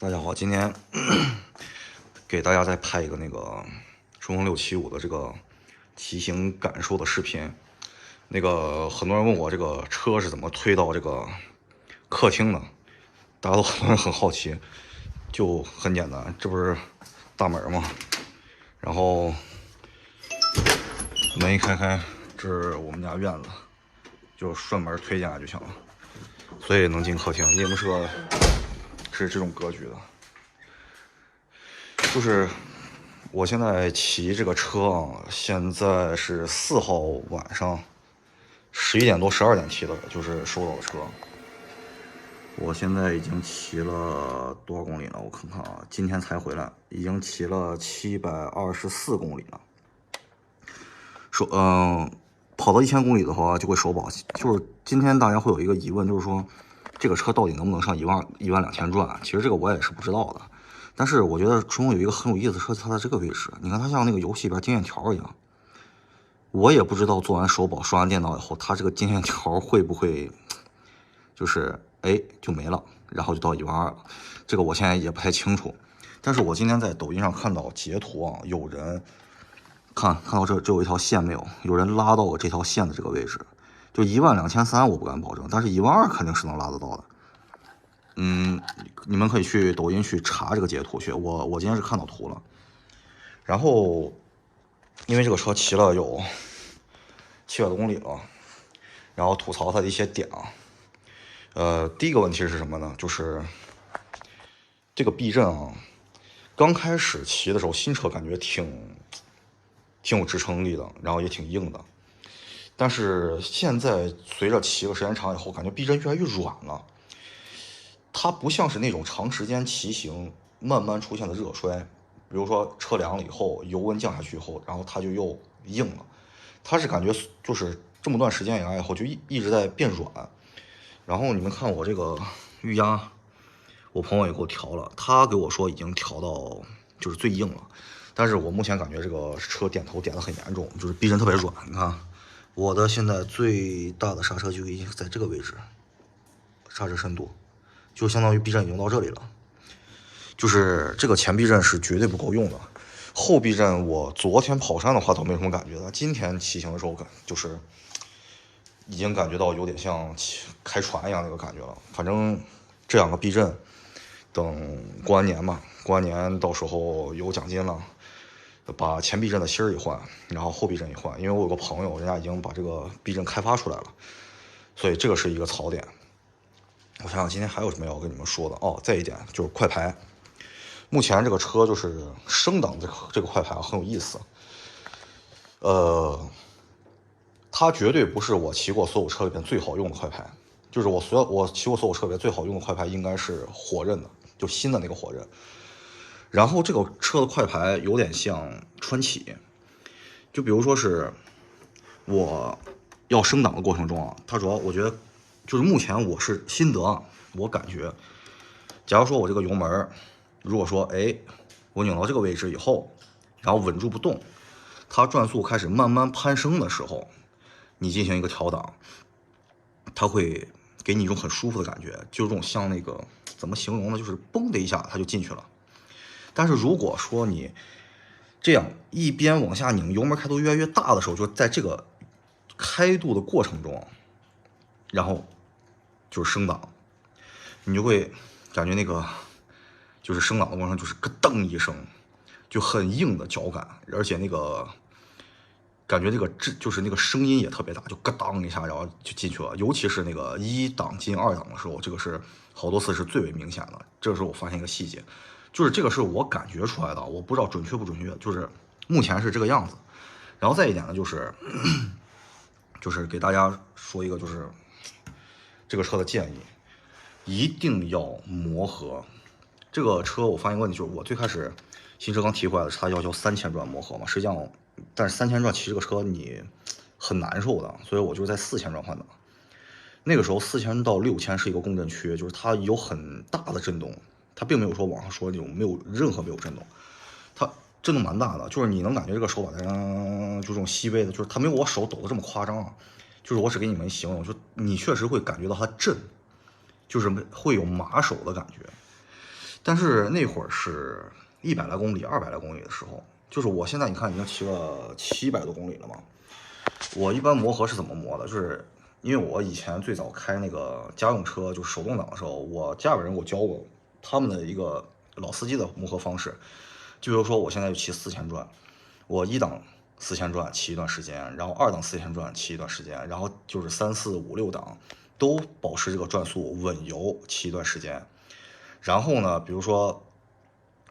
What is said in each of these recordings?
大家好，今天给大家再拍一个那个顺风675的这个骑行感受的视频。那个很多人问我这个车是怎么推到这个客厅的，大家都很多人很好奇。就很简单，这不是大门吗？然后门一开开，这是我们家院子，就顺门推进来就行了，所以能进客厅。夜幕车是这种格局的。就是我现在骑这个车啊，现在是4号晚上11点多12点骑的，就是收到的车。我现在已经骑了多少公里了？我看看啊，今天才回来，已经骑了724公里了。跑到1000公里的话就会首保。就是今天大家会有一个疑问，就是说这个车到底能不能上12000转？其实这个我也是不知道的。但是我觉得春风有一个很有意思的车，它在这个位置，你看它像那个游戏里边经验条一样。我也不知道做完首保刷完电脑以后，它这个经验条会不会就是就没了，然后就到12000了。这个我现在也不太清楚。但是我今天在抖音上看到截图啊，有人看到这有一条线没有？有人拉到我这条线的这个位置，就12300我不敢保证，但是12000肯定是能拉得到的。你们可以去抖音去查这个截图去，我今天是看到图了。然后因为这个车骑了有700多公里了，然后吐槽它的一些点啊。第一个问题是什么呢？就是这个避震啊，刚开始骑的时候新车感觉挺有支撑力的，然后也挺硬的。但是现在随着骑了时间长以后，感觉避震越来越软了。它不像是那种长时间骑行慢慢出现的热衰，比如说车凉了以后，油温降下去以后，然后它就又硬了。它是感觉就是这么段时间以后就一直在变软。然后你们看我这个预压，我朋友也给我调了，他给我说已经调到就是最硬了。但是我目前感觉这个车点头点得很严重，就是避震特别软。你看我的现在最大的刹车就已经在这个位置，刹车深度就相当于避震已经到这里了。就是这个前避震是绝对不够用的，后避震我昨天跑山的话倒没什么感觉的，今天骑行的时候就是已经感觉到有点像开船一样那个感觉了。反正这2个避震等过完年吧，过完年到时候有奖金了，把前避震的芯儿一换，然后后避震一换。因为我有个朋友，人家已经把这个避震开发出来了，所以这个是一个槽点。我想想今天还有什么要跟你们说的哦。再一点就是快排，目前这个车就是升档这个快排很有意思。它绝对不是我骑过所有车里边最好用的快排，就是我骑过所有车里边最好用的快排应该是火刃的，就新的那个火刃。然后这个车的快排有点像川崎，就比如说是我要升档的过程中啊，它主要我觉得就是目前我是心得啊，我感觉，假如说我这个油门，如果说我拧到这个位置以后，然后稳住不动，它转速开始慢慢攀升的时候，你进行一个调档，它会给你一种很舒服的感觉，就这种像那个怎么形容呢？就是嘣的一下它就进去了。但是如果说你这样一边往下拧，油门开度越来越大的时候，就在这个开度的过程中，然后就是升档，你就会感觉那个就是升档的过程就是咯噔一声，就很硬的脚感，而且那个感觉这个就是那个声音也特别大，就咯当一下，然后就进去了。尤其是那个1档进2档的时候，这个是好多次是最为明显的。这个时候我发现一个细节，就是这个是我感觉出来的，我不知道准确不准确，就是目前是这个样子。然后再一点呢，就是给大家说一个，就是这个车的建议，一定要磨合。这个车我发现一个问题，就是我最开始新车刚提回来的，它要求3000转磨合嘛，实际上，但是3000转骑这个车你很难受的，所以我就在4000转换挡。那个时候4000到6000是一个共振区，就是它有很大的震动，它并没有说网上说那种任何没有震动，它震动蛮大的，就是你能感觉这个手把在就这种细微的，就是它没有我手抖得这么夸张啊，就是我只给你们形容，就你确实会感觉到它震，就是会有麻手的感觉。但是那会儿是100来公里、200来公里的时候，就是我现在你看已经骑了700多公里了嘛。我一般磨合是怎么磨的？就是因为我以前最早开那个家用车，就手动挡的时候，我家里人给我教过他们的一个老司机的磨合方式。就比如说我现在就骑4000转，我1档4000转骑一段时间，然后2档4000转骑一段时间，然后就是3、4、5、6档都保持这个转速稳油骑一段时间。然后呢，比如说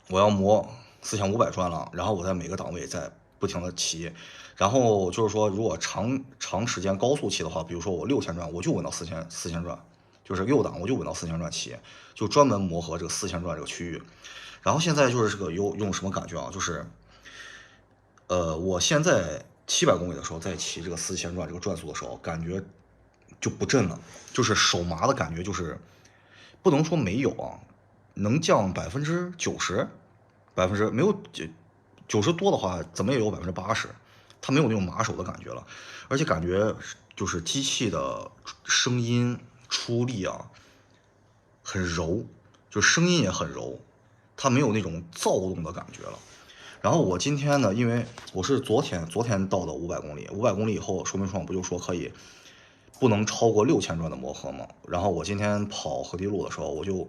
我要磨4500转了，然后我在每个档位再不停的骑，然后就是说如果长时间高速骑的话，比如说我6000转，我就稳到4000转，就是6档我就稳到4000转骑，就专门磨合这个4000转这个区域。然后现在就是这个用什么感觉啊？就是我现在700公里的时候再骑这个4000转这个转速的时候，感觉就不震了，就是手麻的感觉，就是不能说没有啊，能降90%，没有90多的话，怎么也有80%，它没有那种麻手的感觉了，而且感觉就是机器的声音出力啊很柔，就声音也很柔，它没有那种躁动的感觉了。然后我今天呢，因为我是昨天到的500公里，500公里以后，说明书上不就说可以不能超过6000转的磨合吗？然后我今天跑河堤路的时候，我就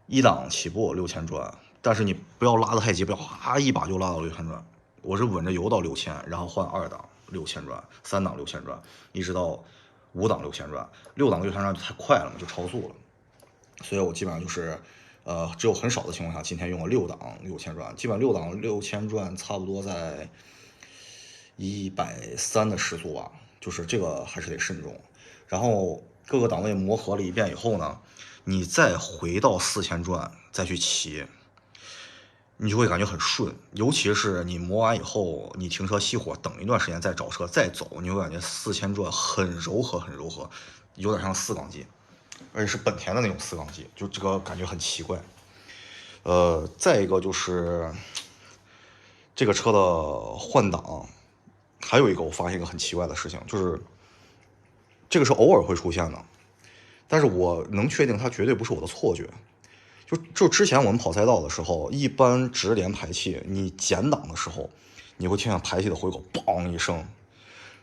1档起步6000转，但是你不要拉得太急，不要哗一把就拉到6000转，我是稳着油到6000，然后换2档6000转，3档6000转，一直到5档6000转，6档6000转就太快了嘛，就超速了。所以我基本上就是，只有很少的情况下，今天用了6档6000转，基本6档6000转差不多在130的时速吧，就是这个还是得慎重。然后各个档位磨合了一遍以后呢，你再回到4000转再去骑，你就会感觉很顺。尤其是你磨完以后，你停车熄火，等一段时间再找车再走，你会感觉4000转很柔和，很柔和，有点像4缸机。而且是本田的那种4缸机，就这个感觉很奇怪。再一个就是这个车的换挡，还有一个我发现一个很奇怪的事情，就是这个是偶尔会出现的，但是我能确定它绝对不是我的错觉。就之前我们跑赛道的时候，一般直连排气，你减档的时候，你会听见排气的回口梆一声。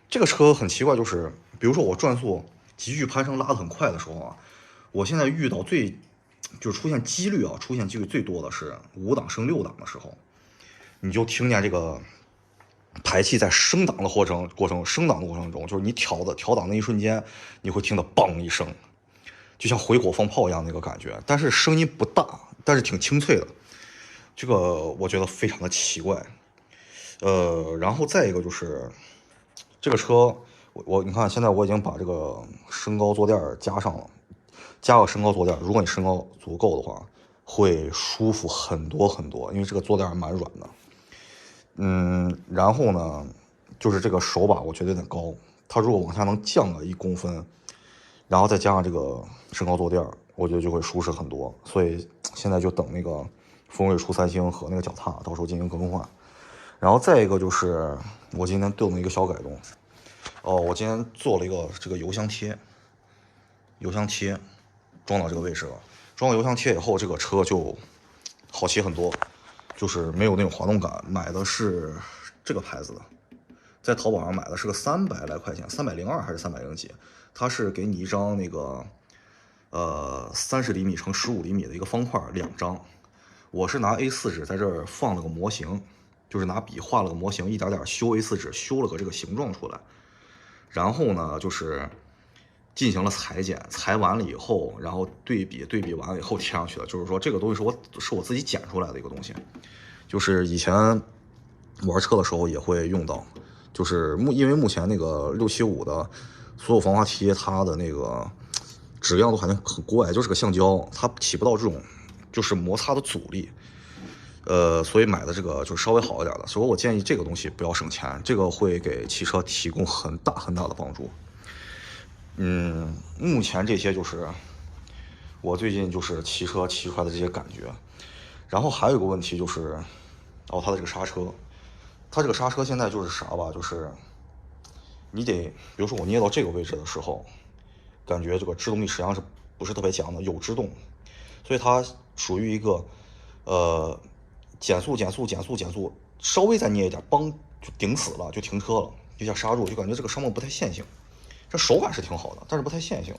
这个车很奇怪，就是比如说我转速急剧攀升拉得很快的时候啊，我现在遇到就是出现几率最多的是5档升6档的时候，你就听见这个排气在升档的过程中，就是你调档那一瞬间，你会听到梆一声，就像回火放炮一样那个感觉，但是声音不大，但是挺清脆的，这个我觉得非常的奇怪。然后再一个就是这个车，你看现在我已经把这个升高坐垫加上了，加个升高坐垫，如果你身高足够的话，会舒服很多很多，因为这个坐垫蛮软的。然后呢，就是这个手把我觉得有点高，它如果往下能降个1公分，然后再加上这个升高坐垫，我觉得就会舒适很多。所以现在就等那个风锐出3星和那个脚踏，到时候进行更换。然后再一个就是我今天动了一个小改动，我今天做了一个这个油箱贴装到这个位置了。装了油箱贴以后，这个车就好骑很多，就是没有那种滑动感。买的是这个牌子的，在淘宝上买的是个300来块钱，302还是300几？它是给你一张那个30厘米乘15厘米的一个方块2张。我是拿 A4 纸在这儿放了个模型，就是拿笔画了个模型，一点点修 A4 纸，修了个这个形状出来。然后呢，就是进行了裁剪，裁完了以后，然后对比完了以后贴上去的。就是说这个东西是我自己剪出来的一个东西，就是以前玩车的时候也会用到，就是因为目前那个675的所有防滑贴，它的那个质量都好像很怪，就是个橡胶，它起不到这种就是摩擦的阻力。所以买的这个就稍微好一点的，所以我建议这个东西不要省钱，这个会给汽车提供很大的帮助。目前这些就是我最近就是骑车骑出来的这些感觉。然后还有一个问题就是，它的这个刹车，它这个刹车现在就是啥吧，就是你得，比如说我捏到这个位置的时候，感觉这个制动力实际上是不是特别强的，有制动，所以它属于一个减速，稍微再捏一点，嘣就顶死了，就停车了，就想刹住，就感觉这个伤泵不太线性。这手感是挺好的，但是不太线性。